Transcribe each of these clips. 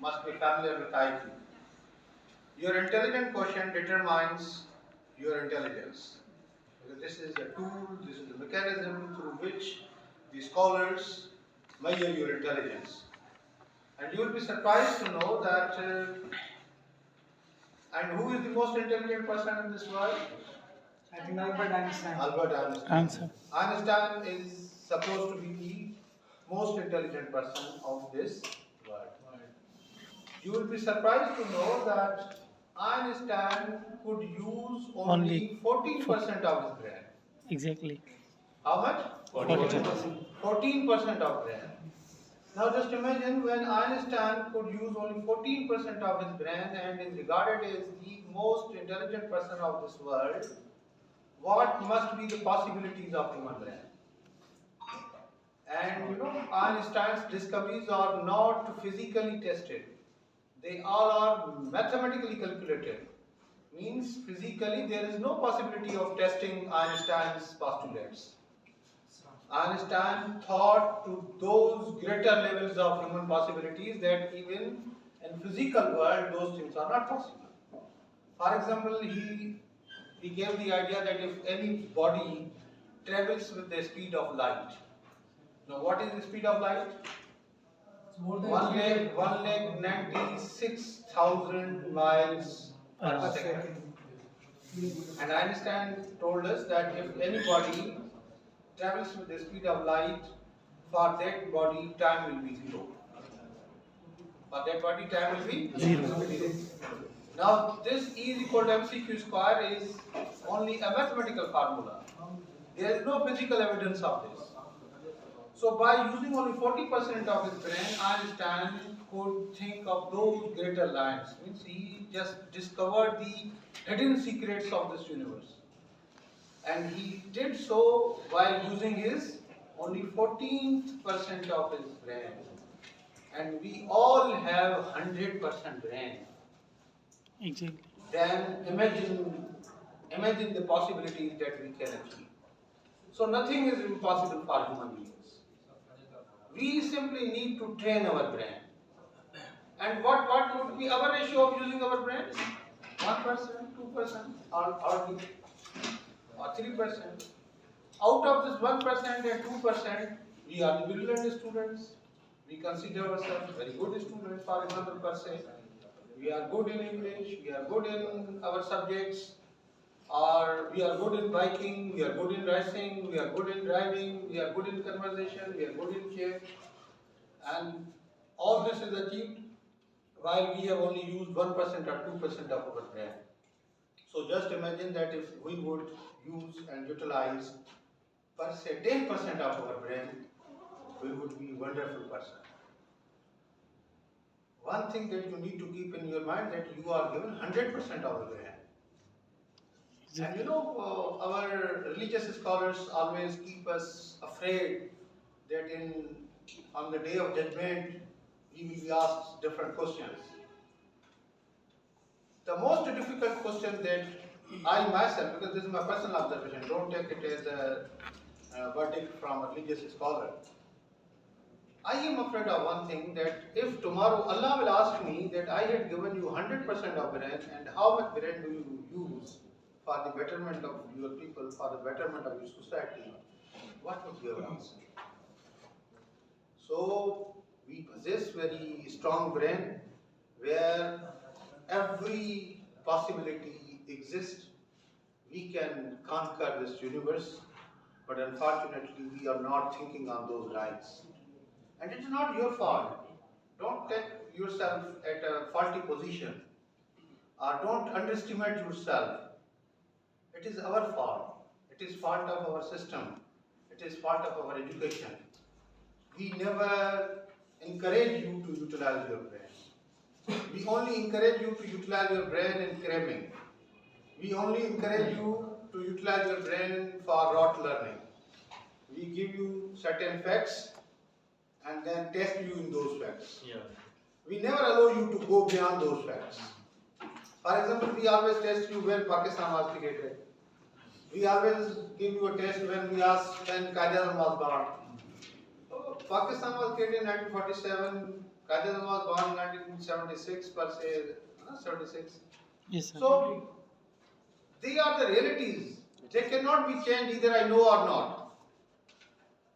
must be familiar with IQ. Your intelligent quotient determines your intelligence. Because this is a tool, this is a mechanism through which the scholars measure your intelligence. And you will be surprised to know that, and who is the most intelligent person in this world? I think Albert Einstein. Albert Einstein. Answer. Einstein is supposed to be the most intelligent person of this world. You will be surprised to know that Einstein could use only 14% of his brain. Exactly. How much? 14%. 14% of brain. Now just imagine when Einstein could use only 14% of his brain and is regarded as the most intelligent person of this world, what must be the possibilities of human brain? And you know, Einstein's discoveries are not physically tested. They all are mathematically calculated. Means physically there is no possibility of testing Einstein's postulates. Einstein thought to those greater levels of human possibilities that even in physical world those things are not possible. For example, he gave the idea that if any body travels with the speed of light. Now what is the speed of light? One leg 96,000 miles per second. And Einstein told us that if anybody travels with the speed of light, for that body time will be zero. For that body time will be Zero. Now this E is equal to mc² square is only a mathematical formula. There is no physical evidence of this. So by using only 40% of his brain, Einstein could think of those greater lines. Means he just discovered the hidden secrets of this universe. And he did so while using his only 14% of his brain. And we all have 100% brain. Exactly. Then imagine the possibilities that we can achieve. So nothing is impossible for human beings. We simply need to train our brain. And what would be our ratio of using our brain? 1%, 2%, or 3%. Out of this 1% and 2%, we are the brilliant students. We consider ourselves very good students, for example, per se. We are good in English, we are good in our subjects, or we are good in biking, we are good in racing, we are good in driving, we are good in conversation, we are good in chess. And all this is achieved while we have only used 1% or 2% of our brain. So just imagine that if we would use and utilize per se 10% of our brain, we would be a wonderful person. One thing that you need to keep in your mind that you are given 100% of the brain. And you know, our religious scholars always keep us afraid that on the day of judgment, we will be asked different questions. The most difficult question that I myself, because this is my personal observation, don't take it as a verdict from a religious scholar. I am afraid of one thing, that if tomorrow Allah will ask me that I had given you 100% of brain and how much brain do you use for the betterment of your people, for the betterment of your society, what would be your answer? So we possess very strong brain where every possibility exists. We can conquer this universe, but unfortunately we are not thinking on those lines. And it is not your fault. Don't take yourself at a faulty position, or don't underestimate yourself. It is our fault. It is fault of our system. It is fault of our education. We never encourage you to utilize your brain. We only encourage you to utilize your brain in cramming. We only encourage you to utilize your brain for rote learning. We give you certain facts and then test you in those facts. We never allow you to go beyond those facts. For example, we always test you when Pakistan was created. We always give you a test when we ask when Qaeda was born. Pakistan was created in 1947. Qaeda was born in 1976 per se, 76. Yes, sir. So they are the realities. They cannot be changed either I know or not.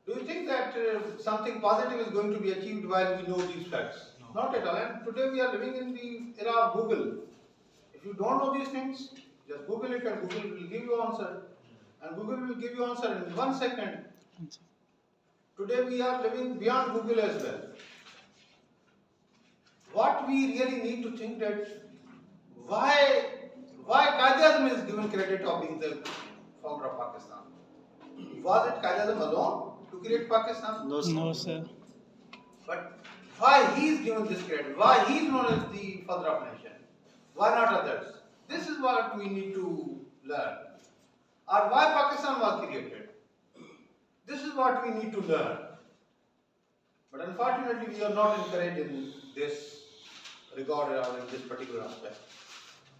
Do you think that something positive is going to be achieved while we know these facts? No. Not at all. And today we are living in the era of Google. If you don't know these things, just Google it and Google will give you answer. And Google will give you answer in 1 second. Today we are living beyond Google as well. What we really need to think that why Qaeda is given credit of being the founder of Pakistan? Was it Qaeda alone to create Pakistan? No, sir. But why he is given this credit? Why he is known as the father of nation? Why not others? This is what we need to learn. Or why Pakistan was created? This is what we need to learn. But unfortunately, we are not encouraged in this regard or in this particular aspect.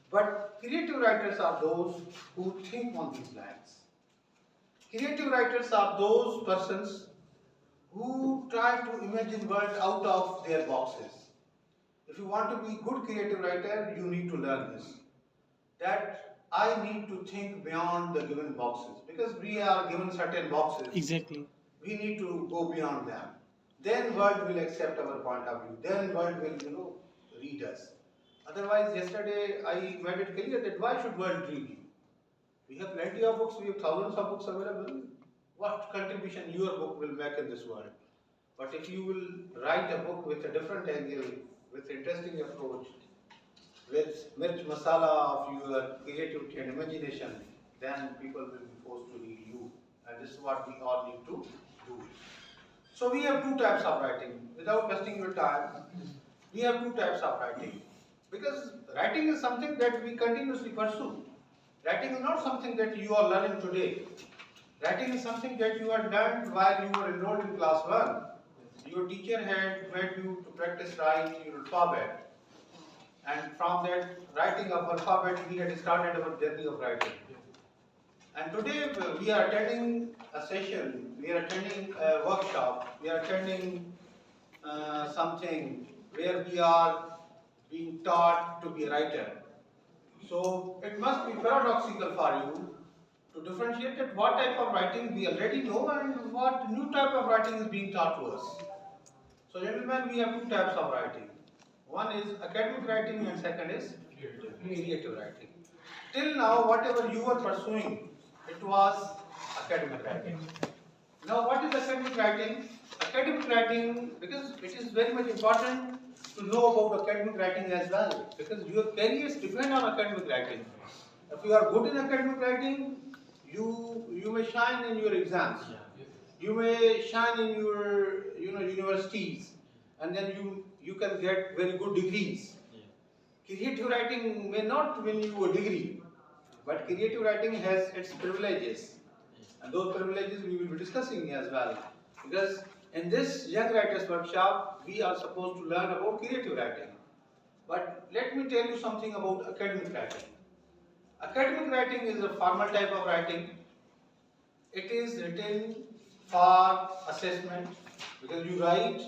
But creative writers are those who think on these lines. Creative writers are those persons who try to imagine world out of their boxes. If you want to be a good creative writer, you need to learn this. That I need to think beyond the given boxes. Because we are given certain boxes. Exactly. We need to go beyond them. Then world will accept our point of view. Then world will, read us. Otherwise, yesterday I made it clear that why should world read you? We have plenty of books, we have thousands of books available. What contribution your book will make in this world? But if you will write a book with a different angle, with interesting approach, with mirch masala of your creativity and imagination, then people will be forced to read you. And this is what we all need to do. So we have two types of writing. Without wasting your time, we have two types of writing. Because writing is something that we continuously pursue. Writing is not something that you are learning today. Writing is something that you had learned while you were enrolled in class 1. Your teacher had made you to practice write your alphabet. And from that writing of alphabet, we had started our journey of writing. And today we are attending a session, we are attending a workshop, we are attending something where we are being taught to be a writer. So it must be paradoxical for you to differentiate that what type of writing we already know and what new type of writing is being taught to us. So gentlemen, we have two types of writing. One is academic writing and second is creative writing. Till now, whatever you were pursuing, it was academic writing. Now what is academic writing? Academic writing, because it is very much important to know about academic writing as well, because your careers depend on academic writing. If you are good in academic writing, you may shine in your exams. You may shine in your universities, and then you can get very good degrees. Creative writing may not win you a degree, but creative writing has its privileges, and those privileges we will be discussing as well. Because in this Young Writers Workshop, we are supposed to learn about creative writing. But let me tell you something about academic writing. Academic writing is a formal type of writing. It is written for assessment, because you write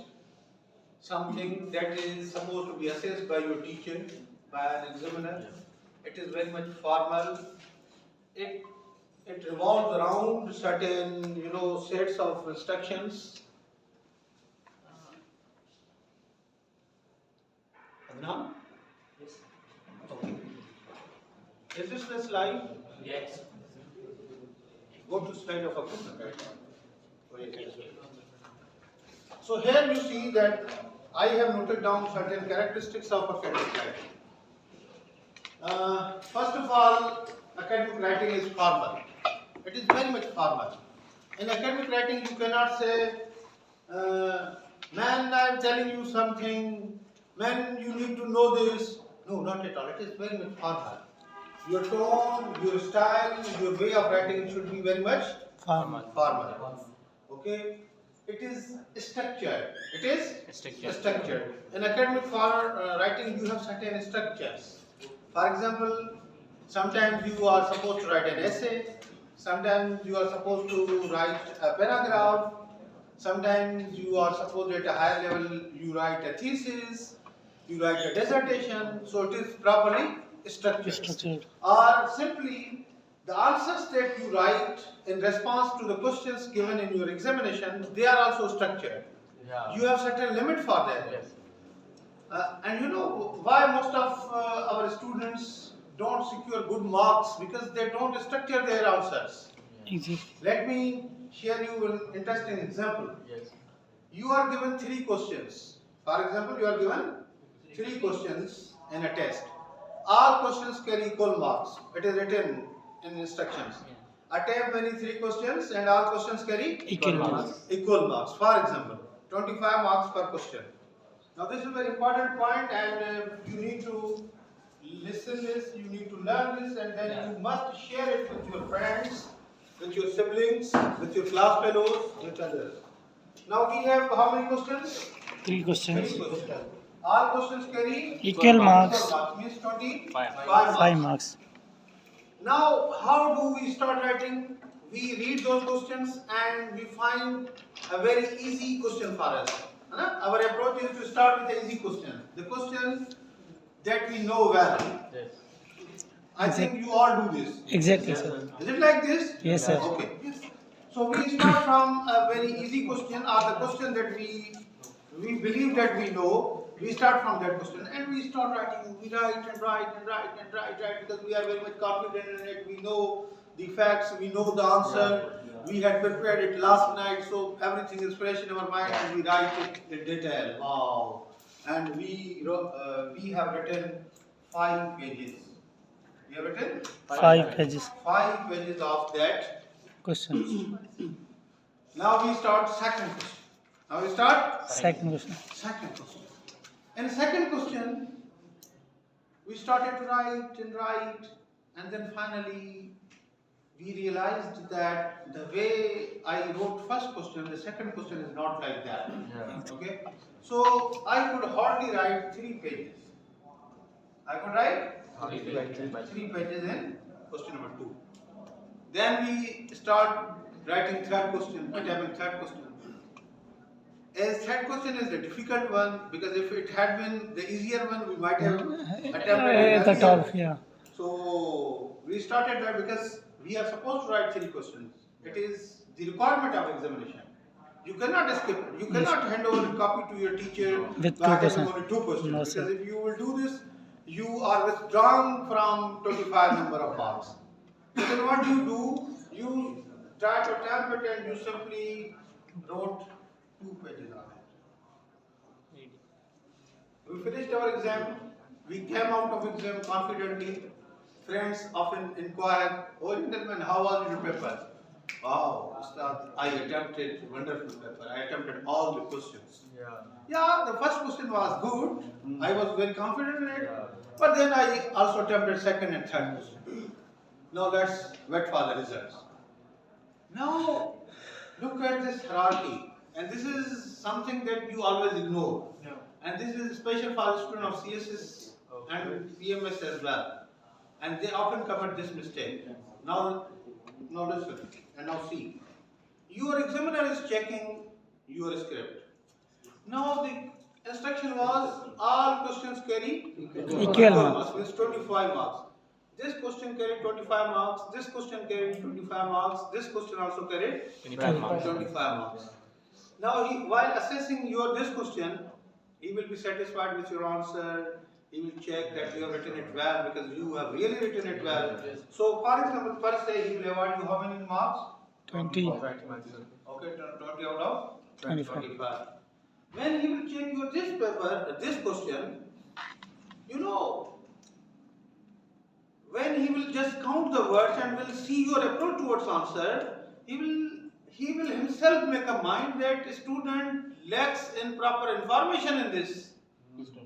something that is supposed to be assessed by your teacher, by an examiner. It is very much formal. It revolves around certain sets of instructions. Adnan? Yes. Okay. Is this the slide? Yes. Go to slide of academic writing. So here you see that I have noted down certain characteristics of academic writing. First of all, academic writing is formal. It is very much formal. In academic writing, you cannot say, man, I am telling you something, man, you need to know this. No, not at all. It is very much formal. Your tone, your style, your way of writing should be very much formal. Okay? It is structured. It is structured. In academic writing, you have certain structures. For example, sometimes you are supposed to write an essay. Sometimes you are supposed to write a paragraph. Sometimes you are supposed at a higher level, you write a thesis, you write a dissertation, so it is properly structured. Structured. Or simply the answers that you write in response to the questions given in your examination, they are also structured. Yeah. You have certain limit for that. Yes. And you know why most of our students don't secure good marks? Because they don't structure their answers. Exactly. Let me share you an interesting example. Yes. You are given 3 questions. For example, you are given 3 questions in a test. All questions carry equal marks. It is written in instructions. Attempt any 3 questions and all questions carry Equal marks. equal marks. For example, 25 marks per question. Now this is a very important point, and you need to listen this, you need to learn this, and then you must share it with your friends, with your siblings, with your class fellows, with others. Now we have how many questions? 3 questions. 3 questions. All questions carry Equal marks. Equal marks means 25 5 marks. Now, how do we start writing? We read those questions and we find a very easy question for us. Our approach is to start with an easy question. The question that we know well. Yes. I think you all do this. Exactly, sir. Is it like this? Yes, sir. Okay. Yes. So we start from a very easy question or the question that we believe that we know. We start from that question and we start writing. We write and write and write and write because we are very much confident in it. We know the facts, we know the answer. We had prepared it last night, so everything is fresh in our mind and we write it in detail. Wow. And we have written 5 pages. We have written 5 pages. 5 pages of that. Questions. Now we start second question. Now we start Second question. second question. In the second question, we started to write, and then finally we realized that the way I wrote first question, the second question is not like that. Yeah. Okay? So I could hardly write 3 pages. I could write 3 pages in question number 2. Then we start writing third question, attempting third question. As third question is the difficult one, because if it had been the easier one, we might have attempted it The earlier. top, yeah. So we started that because we are supposed to write 3 questions. It is the requirement of examination. You cannot skip it. You cannot hand over a copy to your teacher With 2 by having questions. only 2 questions. No, because sir. if you will do this, you are withdrawn from 25 number of marks. So then what do? You try to attempt it and you simply wrote 2 pages on it. We finished our exam. We came out of exam confidently. Friends often inquire, "Oh gentlemen, how was your paper?" "Wow, Ustad, I attempted wonderful paper. I attempted all the questions." Yeah, the first question was good. I was very confident in it. But then I also attempted second and third question. Now let's wait for the results. Now look at this hierarchy. And this is something that you always ignore. And this is special for the student of CSS and PMS as well. And they often commit this mistake. Now listen and now see. Your examiner is checking your script. Now the instruction was all questions carry Equal marks. Means 25 marks. This question carried 25 marks. This question carried 25 marks. This question also carried 25 marks. 25 marks. Now, while assessing this question, he will be satisfied with your answer. He will check that you have written it well because you have really written it well. So, for example, first day he will award you how many marks? 20. Okay, 20 out of 25. When he will check your this paper, this question, you know, when he will just count the words and will see your approach towards answer, he will himself make a mind that student lacks in proper information in this.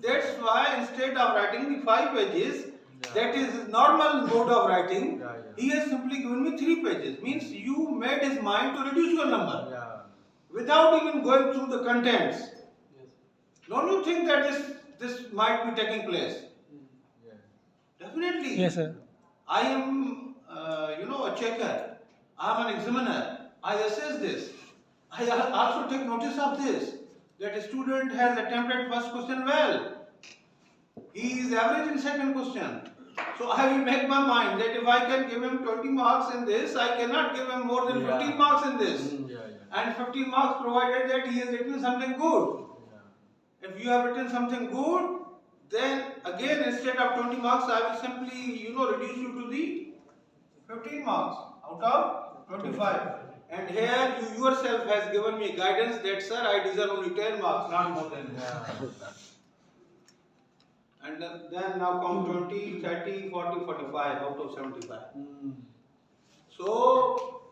That's why instead of writing the 5 pages, that is his normal mode of writing, he has simply given me 3 pages. Means you made his mind to reduce your number without even going through the contents. Don't you think that this might be taking place? Definitely. Yes, sir. I am, a checker. I am an examiner. I assess this. I also take notice of this, that a student has attempted first question well. He is average in second question. So I will make my mind that if I can give him 20 marks in this, I cannot give him more than 15 marks in this. And 15 marks provided that he has written something good. If you have written something good, then again instead of 20 marks, I will simply, reduce you to the 15 marks out of 25. And here you yourself has given me guidance that, sir, I deserve only 10 marks, not more than that. And then now come 20, 30, 40, 45 out of 75. So